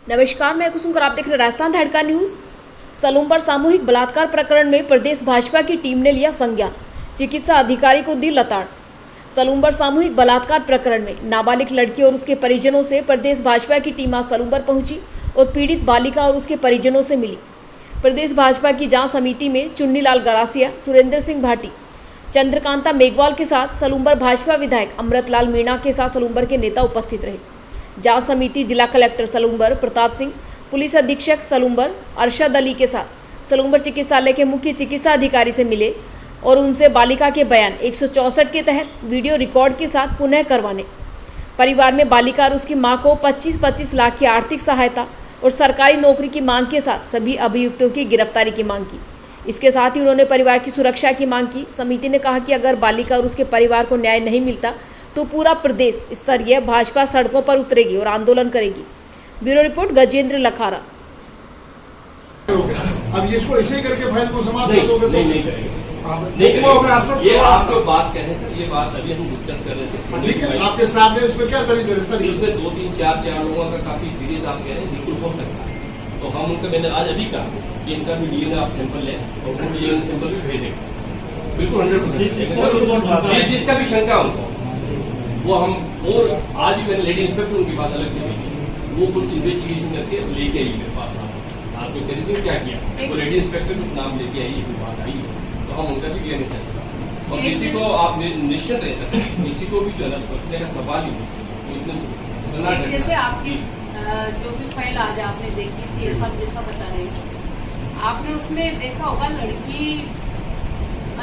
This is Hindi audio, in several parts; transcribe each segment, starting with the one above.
नमस्कार, मैं कुसुम कर आप देख रहे राजस्थान धड़का न्यूज। सलूम पर सामूहिक बलात्कार प्रकरण में प्रदेश भाजपा की टीम ने लिया संज्ञान, चिकित्सा अधिकारी को दी लताड़। सलूम पर सामूहिक बलात्कार प्रकरण में नाबालिग लड़की और उसके परिजनों से प्रदेश भाजपा की टीम आज सलूम पर पहुंची और पीड़ित बालिका और उसके परिजनों से मिली। प्रदेश भाजपा की जांच समिति में चुन्नीलाल गरासिया, सुरेंद्र सिंह भाटी, चंद्रकांता मेघवाल के साथ सलूम भाजपा विधायक अमृतलाल मीणा के साथ सलूम के नेता उपस्थित रहे। जांच समिति जिला कलेक्टर सलूम प्रताप सिंह, पुलिस अधीक्षक सलूम अरशद अली के साथ सलूम चिकित्सालय के मुख्य चिकित्सा अधिकारी से मिले और उनसे बालिका के बयान 164 के तहत वीडियो रिकॉर्ड के साथ पुनः करवाने, परिवार में बालिका और उसकी मां को 25-25 लाख की आर्थिक सहायता और सरकारी नौकरी की मांग के साथ सभी अभियुक्तों की गिरफ्तारी की मांग की। इसके साथ ही उन्होंने परिवार की सुरक्षा की मांग की। समिति ने कहा कि अगर बालिका और उसके परिवार को न्याय नहीं मिलता तो पूरा प्रदेश स्तरीय भाजपा सड़कों पर उतरेगी और आंदोलन करेगी। Bureau report Gajendra Lakhara. अब इसको ऐसे करके फाइल को समाप्त कर दोगे तो नहीं करेंगे। ये आप जो बात कह रहे हैं, ये बात अभी हम डिस्कस कर रहे थे। ठीक है, आपके स्टाफ ने इसमें क्या तरीका इसमें 2, 3, 4 लोगों का काफी सीरियस आप कह रहे हैं, बिल्कुल हो सकता है। तो हम उनका, मैंने आज अभी कहा कि इनका भी डीएनए आप सैंपल लें और वो डीएनए सैंपल भी भेजेंगे, बिल्कुल 100%। जिसका भी शंका उनको वो हम, और आज भी मैंने लेडी इंस्पेक्टर उनकी बात अलग से भेजी, वो कुछ इन्वेस्टिगेशन करके लेके आई मेरे पास। आप तो कह रहे थे क्या किया, वो लेडी इंस्पेक्टर कुछ नाम लेके आई, कोई बात आई, तो हम उनका भी डीएनए टेस्ट करा। और किसी को आप निश्चित रहता है, किसी को भी जो है ना बचने का सवाल ही नहीं। जैसे आपकी जो भी फाइल आज आपने देखी थी, ये सब जैसा बता रहे हो, आपने उसमें देखा होगा लड़की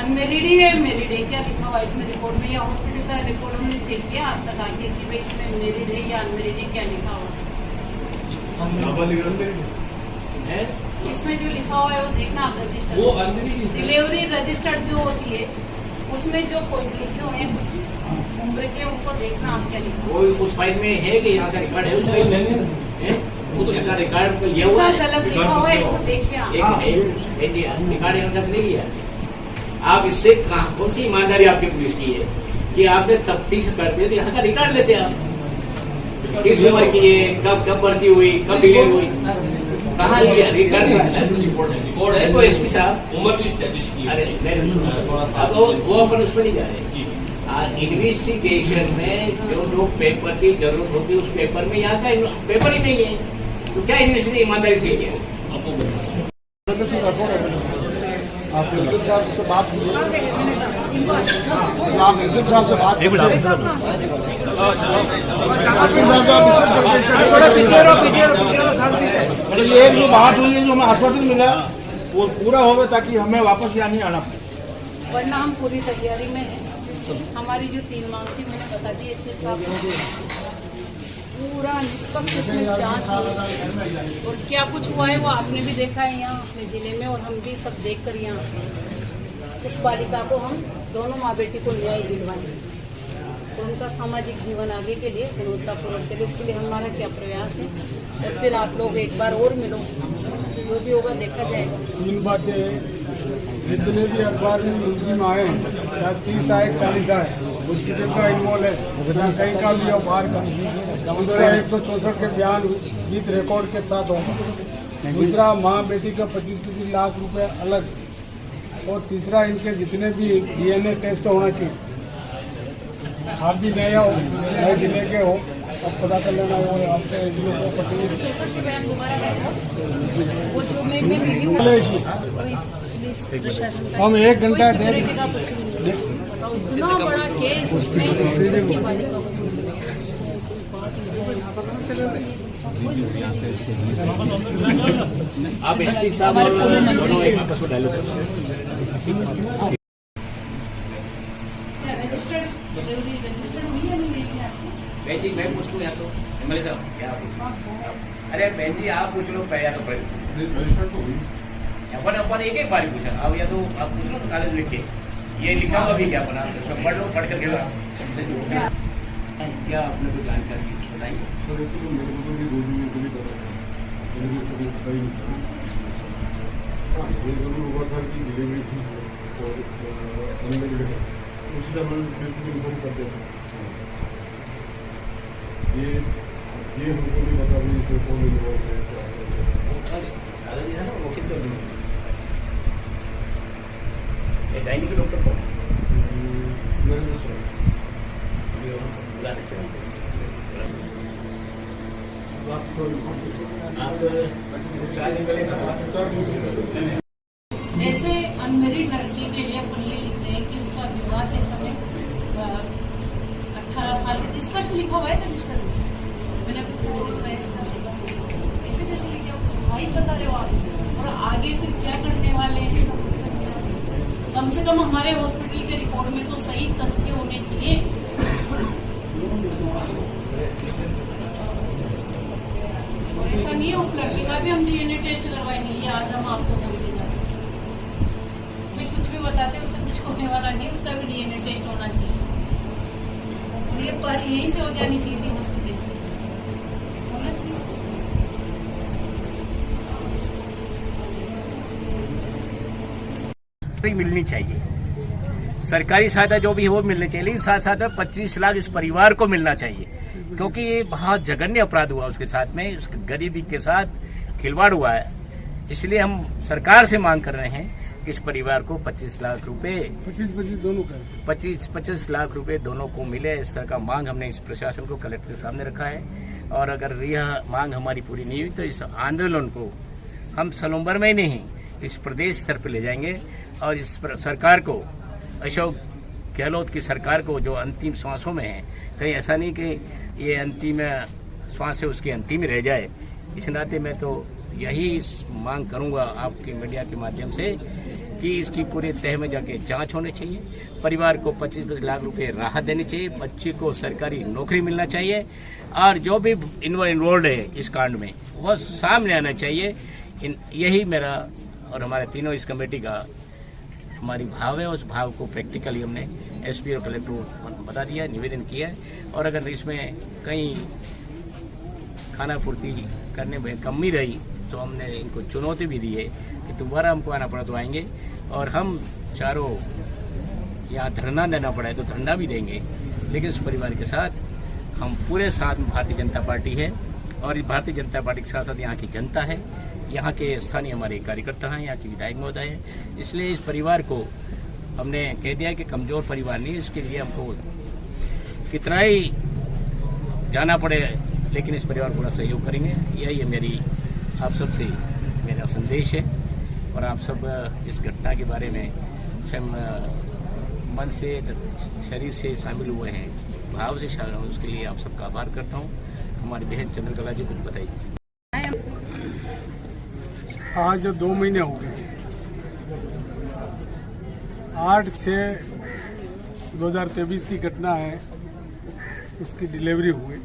अनमेरिड है, मैरिड है, क्या लिखा हुआ इसमें रिपोर्ट में, या हॉस्पिटल का रिपोर्ट हमने चेक किया आज तक आके कि भाई इसमें मैरिड है या अनमेरिड है, क्या लिखा हुआ है? इसमें जो लिखा हुआ है वो देखना आप रजिस्टर, वो डिलीवरी रजिस्टर्ड जो होती है उसमें जो पॉइंट लिखे हुए हैं कुछ उम्र के, उनको देखना आप क्या लिखा वो उस फाइल में है कि यहाँ का रिकॉर्ड है, उस फाइल में वो तो रिकॉर्ड ये हुआ है, गलत लिखा हुआ है, इसको देखिए रिकॉर्ड यहाँ से ले लिया। आप इससे कौन सी ईमानदारी आपकी पुलिस की है कि आपने तफ्तीश करते हैं तो यहाँ का रिकॉर्ड लेते हैं आप, किस उम्र की है, कब भर्ती हुई, कब डिलीवर हुई, कहाँ लिया रिकॉर्ड है तो एसपी साहब उम्र भी एस्टैब्लिश की। अरे अब वो अपन उसमें नहीं जा रहे। इन्वेस्टिगेशन में जो पेपर की जरूरत होती है उस पेपर में यहाँ का पेपर ही नहीं है, तो क्या इन्वेस्टिगेशन ईमानदारी से किया? आप एसपी साहब से बात कीजिए, आप एसपी साहब से बात कीजिए, ये जो बात हुई है, जो हमें आश्वासन मिला वो पूरा होगा ताकि हमें वापस यहाँ नहीं आना पड़े। वरना हम पूरी तैयारी में हैं। हमारी जो 3 मांग थी मैंने बता दी, एसपी साहब पूरा निष्पक्ष इसमें जांच हुई और क्या कुछ हुआ है वो आपने भी देखा है यहाँ अपने जिले में, और हम भी सब देख कर यहाँ उस बालिका को हम दोनों माँ बेटी को न्याय दिलवाएंगे और उनका सामाजिक जीवन आगे के लिए गुणवत्तापूर्ण के लिए, उसके लिए हमारा क्या प्रयास है। और फिर आप लोग एक बार और मिलो, जो भी होगा देखा जाएगा। 3 बातें जितने भी अखबार में मुलजिम आए, या 30 आए 40 आए, उसकी का इन्वॉल्व है, कहीं का भी और बाहर का। 164 के बयान विद रिकॉर्ड के साथ होगा। दूसरा, माँ बेटी का 25-25 लाख रुपए अलग, और तीसरा इनके जितने भी डीएनए टेस्ट होना चाहिए। आप भी नए हो, नए जिले के हो, अब पता कर लेना वो आपसे हम 1 घंटा आप एसपी साहब और दोनों एक आपस में डायलॉग करें। बहन जी मैं पूछ लूँ या तो एमएलए साहब क्या? अरे बहन जी आप पूछ लो, या तो अपन एक बार पूछा, अब या तो आप पूछ लो तो कागज लिख के ये लिखा हुआ भी क्या बना, पढ़ लो, पढ़ कर क्या आपने कोई जानकारी बताइए? ये जरूर हुआ था कि डिलीवरी थी और उससे हम बिल्कुल इन्फॉर्म कर देते हैं। ये हमको नहीं पता भी जो कौन इन्वॉल्व है क्या है। वो कितने गायनी के डॉक्टर को नरेंद्र स्वामी बुला सकते हैं आप 4 दिन पहले ऐसे अनमेरिड लड़की के लिए अपन ये लिखते हैं कि उसका विवाह के समय 18 साल के स्पष्ट लिखा हुआ है रजिस्टर में। मैंने आपको फोटो दिखाया इसका, ऐसे कैसे लिखे उसको भाई बता रहे हो आप, और आगे फिर क्या करने वाले हैं इसका मुझे क्या। कम से कम हमारे हॉस्पिटल के रिकॉर्ड में तो सही तथ्य होने चाहिए। और ऐसा नहीं है उस लड़की का भी हम DNA टेस्ट करवाएंगे, ये आज हम आपको बोल के जाते हैं। मैं कुछ भी बताते उससे कुछ होने वाला नहीं, उसका भी DNA टेस्ट होना चाहिए। ये पर यहीं से हो जानी चाहिए थी, हॉस्पिटल से होना चाहिए। मिलनी चाहिए, सरकारी सहायता जो भी है वो मिलनी चाहिए, लेकिन साथ साथ 25 लाख इस परिवार को मिलना चाहिए, क्योंकि ये बहुत जघन्य अपराध हुआ उसके साथ में, उस गरीबी के साथ खिलवाड़ हुआ है। इसलिए हम सरकार से मांग कर रहे हैं कि इस परिवार को 25 लाख रुपए 25 दोनों का 25 लाख रुपए दोनों को मिले, इस तरह का मांग हमने इस प्रशासन को कलेक्टर के सामने रखा है। और अगर यह मांग हमारी पूरी नहीं हुई तो इस आंदोलन को हम सलूम्बर में ही नहीं, इस प्रदेश स्तर पर ले जाएंगे और इस सरकार को, अशोक गहलोत की सरकार को जो अंतिम श्वासों में है, कहीं ऐसा नहीं कि ये अंतिम श्वास है उसकी अंतिम ही रह जाए। इस नाते मैं तो यही मांग करूंगा आपके मीडिया के माध्यम से कि इसकी पूरे तह में जाके जांच होनी चाहिए, परिवार को 25 लाख रुपए राहत देनी चाहिए, बच्चे को सरकारी नौकरी मिलना चाहिए और जो भी इन्वॉल्व है इस कांड में वह सामने आना चाहिए। यही मेरा और हमारे तीनों इस कमेटी का हमारी भाव है। उस भाव को प्रैक्टिकली हमने एसपी और कलेक्टर को बता दिया, निवेदन किया है। और अगर इसमें कहीं खाना पूर्ति करने में कमी रही तो हमने इनको चुनौती भी दी है कि दोबारा हमको आना पड़ा तो आएंगे, और हम चारों यहाँ धरना देना पड़ा है तो धरना भी देंगे, लेकिन इस परिवार के साथ हम पूरे साथ में भारतीय जनता पार्टी है और भारतीय जनता पार्टी के साथ साथ यहाँ की जनता है, यहाँ के स्थानीय हमारे कार्यकर्ता हैं, यहाँ की विधायक महोदय हैं। इसलिए इस परिवार को हमने कह दिया कि कमज़ोर परिवार नहीं, इसके लिए हमको कितना ही जाना पड़े लेकिन इस परिवार को पूरा सहयोग करेंगे। यही है मेरी आप सब से मेरा संदेश है। और आप सब इस घटना के बारे में मन से शरीर से शामिल हुए हैं, भाव से शामिल हुए, उसके लिए आप सबका आभार करता हूँ। हमारी बहन चंद्रकला जी कुछ बताइए। आज 2 महीने हो गए, 8/6/2023 की घटना है, उसकी डिलीवरी हुई।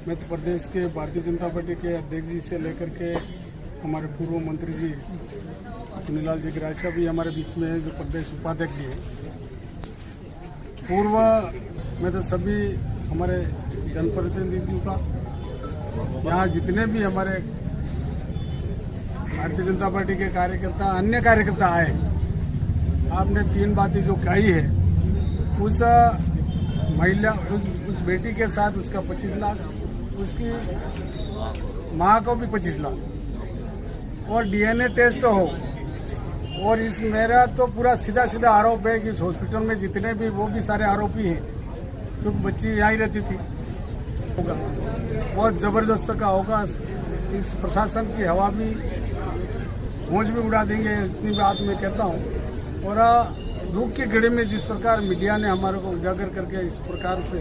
मध्य प्रदेश के भारतीय जनता पार्टी के अध्यक्ष जी से लेकर के हमारे पूर्व मंत्री जी चुनीलाल जी गिराचा भी हमारे बीच में है, जो प्रदेश उपाध्यक्ष जी हैं। पूर्व में तो सभी हमारे जनप्रतिनिधियों का, यहाँ जितने भी हमारे भारतीय जनता पार्टी के कार्यकर्ता, अन्य कार्यकर्ता आए, आपने 3 बातें जो कही है, उस महिला, उस बेटी के साथ उसका 25 लाख, उसकी माँ को भी 25 लाख और DNA टेस्ट हो। और इस मेरा तो पूरा सीधा आरोप है कि इस हॉस्पिटल में जितने भी वो भी सारे आरोपी हैं, क्योंकि बच्ची यहाँ ही रहती थी। होगा बहुत जबरदस्त का होगा, इस प्रशासन की हवा भी होश भी उड़ा देंगे, इतनी बात मैं कहता हूँ। और दुख की घड़ी में जिस प्रकार मीडिया ने हमारे को उजागर करके इस प्रकार से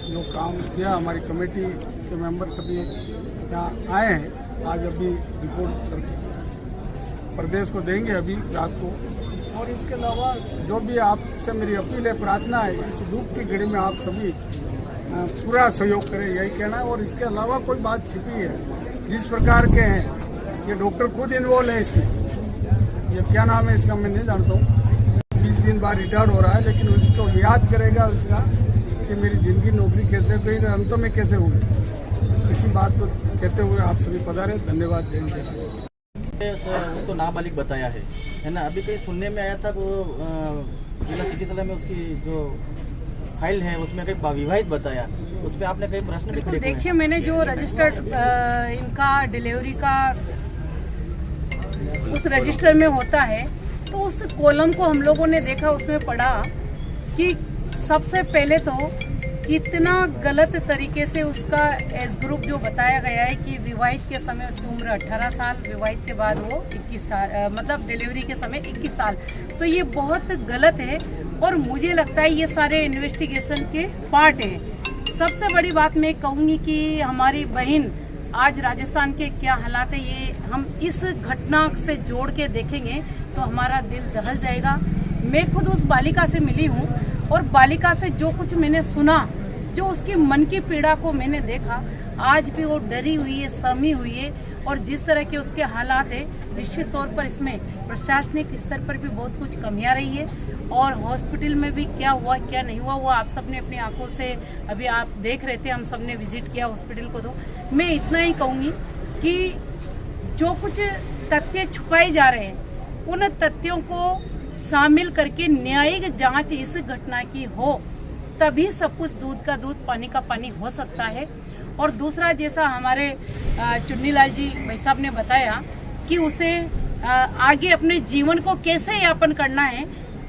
जो काम किया, हमारी कमेटी के मेंबर सभी यहाँ आए हैं। आज अभी रिपोर्ट प्रदेश को देंगे अभी रात को। और इसके अलावा जो भी आपसे मेरी अपील है, प्रार्थना है, इस दुख की घड़ी में आप सभी पूरा सहयोग करें, यही कहना है। और इसके अलावा कोई बात छिपी है जिस प्रकार के हैं, ये डॉक्टर खुद इन्वॉल्व है इसमें, ये क्या नाम है इसका मैं नहीं जानता हूँ, 20 दिन बाद रिटायर्ड हो रहा है, लेकिन उसको याद करेगा उसका कि मेरी जिंदगी नौकरी कैसे गई, अंतों में कैसे हुई। इसी बात को कहते हुए आप सभी पधारे, धन्यवाद। जय हिंद। उसको नाबालिग बताया है ना। अभी कहीं सुनने में आया था वो जिला चिकित्सालय में उसकी जो फाइल है उसमें कहीं विवाहित बताया, उस पर आपने कई प्रश्न भी खड़े किए। देखिए, मैंने जो रजिस्टर्ड इनका डिलीवरी का उस रजिस्टर में होता है, तो उस कॉलम को हम लोगों ने देखा, उसमें पढ़ा कि सबसे पहले तो कितना गलत तरीके से उसका एज ग्रुप जो बताया गया है कि विवाहित के समय उसकी उम्र 18 साल, विवाहित के बाद वो 21 साल, मतलब डिलीवरी के समय 21 साल। तो ये बहुत गलत है और मुझे लगता है ये सारे इन्वेस्टिगेशन के पार्ट हैं। सबसे बड़ी बात मैं कहूँगी कि हमारी बहन आज राजस्थान के क्या हालात है, ये हम इस घटना से जोड़ के देखेंगे तो हमारा दिल दहल जाएगा। मैं खुद उस बालिका से मिली हूँ और बालिका से जो कुछ मैंने सुना, जो उसकी मन की पीड़ा को मैंने देखा, आज भी वो डरी हुई है, सहमी हुई है और जिस तरह के उसके हालात है, निश्चित तौर पर इसमें प्रशासनिक स्तर पर भी बहुत कुछ कमियां रही है और हॉस्पिटल में भी क्या हुआ क्या नहीं हुआ वो आप सबने अपनी आंखों से अभी आप देख रहे थे, हम सब ने विजिट किया हॉस्पिटल को। तो मैं इतना ही कहूँगी कि जो कुछ तथ्य छुपाए जा रहे हैं उन तथ्यों को शामिल करके न्यायिक जांच इस घटना की हो, तभी सब कुछ दूध का दूध पानी का पानी हो सकता है। और दूसरा, जैसा हमारे चुन्नीलाल जी भाई साहब ने बताया कि उसे आगे अपने जीवन को कैसे यापन करना है,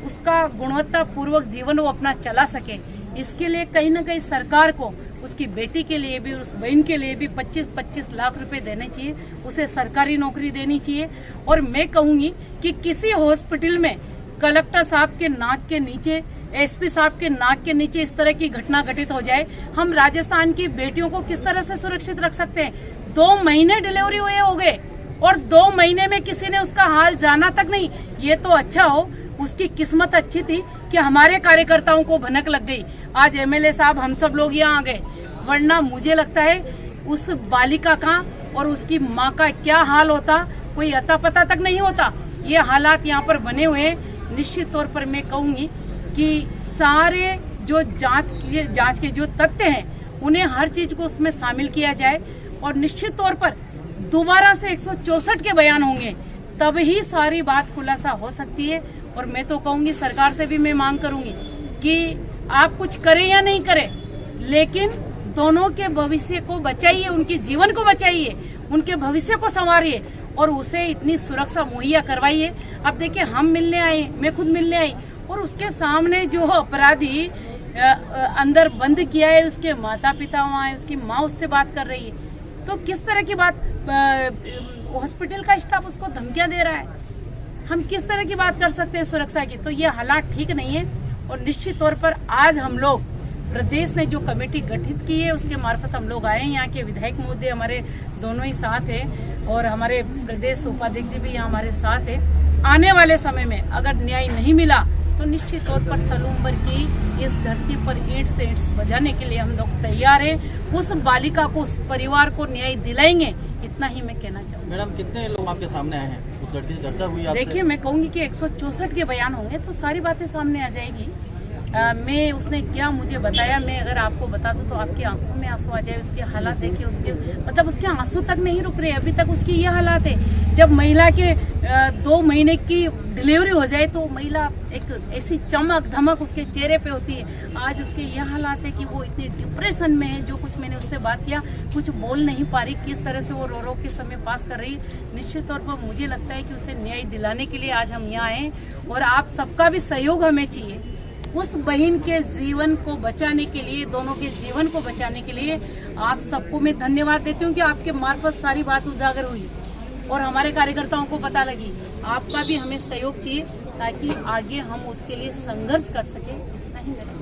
उसका गुणवत्तापूर्वक जीवन वो अपना चला सके, इसके लिए कहीं ना कहीं सरकार को उसकी बेटी के लिए भी, उस बहन के लिए भी 25-25 लाख रुपए देने चाहिए, उसे सरकारी नौकरी देनी चाहिए। और मैं कहूँगी कि किसी हॉस्पिटल में कलेक्टर साहब के नाक के नीचे, एसपी साहब के नाक के नीचे इस तरह की घटना घटित हो जाए, हम राजस्थान की बेटियों को किस तरह से सुरक्षित रख सकते हैं? 2 महीने डिलीवरी हुए हो गए और 2 महीने में किसी ने उसका हाल जाना तक नहीं। ये तो अच्छा हो, उसकी किस्मत अच्छी थी कि हमारे कार्यकर्ताओं को भनक लग गई, आज एमएलए साहब हम सब लोग यहाँ आ गए, वरना मुझे लगता है उस बालिका का और उसकी माँ का क्या हाल होता, कोई अता पता तक नहीं होता। ये हालात यहाँ पर बने हुए हैं। निश्चित तौर पर मैं कहूँगी कि सारे जो जांच के जो तथ्य हैं उन्हें हर चीज को उसमें शामिल किया जाए और निश्चित तौर पर दोबारा से 164 के बयान होंगे, तब ही सारी बात खुलासा हो सकती है। और मैं तो कहूँगी, सरकार से भी मैं मांग करूँगी कि आप कुछ करें या नहीं करें, लेकिन दोनों के भविष्य को बचाइए, उनके जीवन को बचाइए, उनके भविष्य को संवारिए और उसे इतनी सुरक्षा मुहैया करवाइए। अब देखिए, हम मिलने आए, मैं खुद मिलने आई और उसके सामने जो अपराधी अंदर बंद किया है, उसके माता पिता वहाँ है, उसकी माँ उससे बात कर रही है, तो किस तरह की बात, हॉस्पिटल का स्टाफ उसको धमकियां दे रहा है, हम किस तरह की बात कर सकते हैं सुरक्षा की? तो ये हालात ठीक नहीं है। और निश्चित तौर पर आज हम लोग, प्रदेश ने जो कमेटी गठित की है उसके मार्फत हम लोग आए, यहाँ के विधायक महोदय हमारे दोनों ही साथ हैं और हमारे प्रदेश उपाध्यक्ष जी भी यहाँ हमारे साथ है। आने वाले समय में अगर न्याय नहीं मिला तो निश्चित तौर पर सलूम्बर की इस धरती पर ईंट से ईंट बजाने के लिए हम लोग तैयार हैं। उस बालिका को, उस परिवार को न्याय दिलाएंगे, इतना ही मैं कहना चाहूँगी। मैडम, कितने लोग आपके सामने आए हैं? उस लड़की से चर्चा हुई आपसे? देखिए, मैं कहूँगी कि 164 के बयान होंगे तो सारी बातें सामने आ जाएगी। मैं उसने क्या मुझे बताया, मैं अगर आपको बता दूं तो आपकी आंखों में आंसू आ जाए। उसके हालात देखिए, उसके मतलब उसके आंसू तक नहीं रुक रहे, अभी तक उसकी ये हालात है। जब महिला के 2 महीने की डिलीवरी हो जाए तो महिला एक ऐसी चमक धमक उसके चेहरे पे होती है। आज उसके ये हालात है कि वो इतनी डिप्रेशन में है। जो कुछ मैंने उससे बात किया, कुछ बोल नहीं पा रही, किस तरह से वो रो रो के समय पास कर रही। निश्चित तौर पर मुझे लगता है कि उसे न्याय दिलाने के लिए आज हम यहाँ आए और आप सबका भी सहयोग हमें चाहिए। उस बहन के जीवन को बचाने के लिए, दोनों के जीवन को बचाने के लिए आप सबको मैं धन्यवाद देती हूँ कि आपके मार्फत सारी बात उजागर हुई और हमारे कार्यकर्ताओं को पता लगी। आपका भी हमें सहयोग चाहिए ताकि आगे हम उसके लिए संघर्ष कर सकें। नहीं मेरे